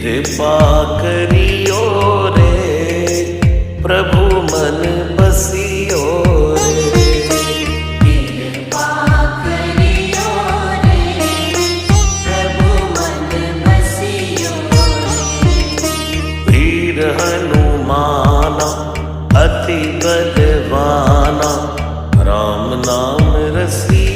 कृपा करियो रे प्रभु मन बसियो रे। कृपा करियो रे प्रभु मन बसियो रे। वीर हनुमाना अति बलवाना राम नाम रसिया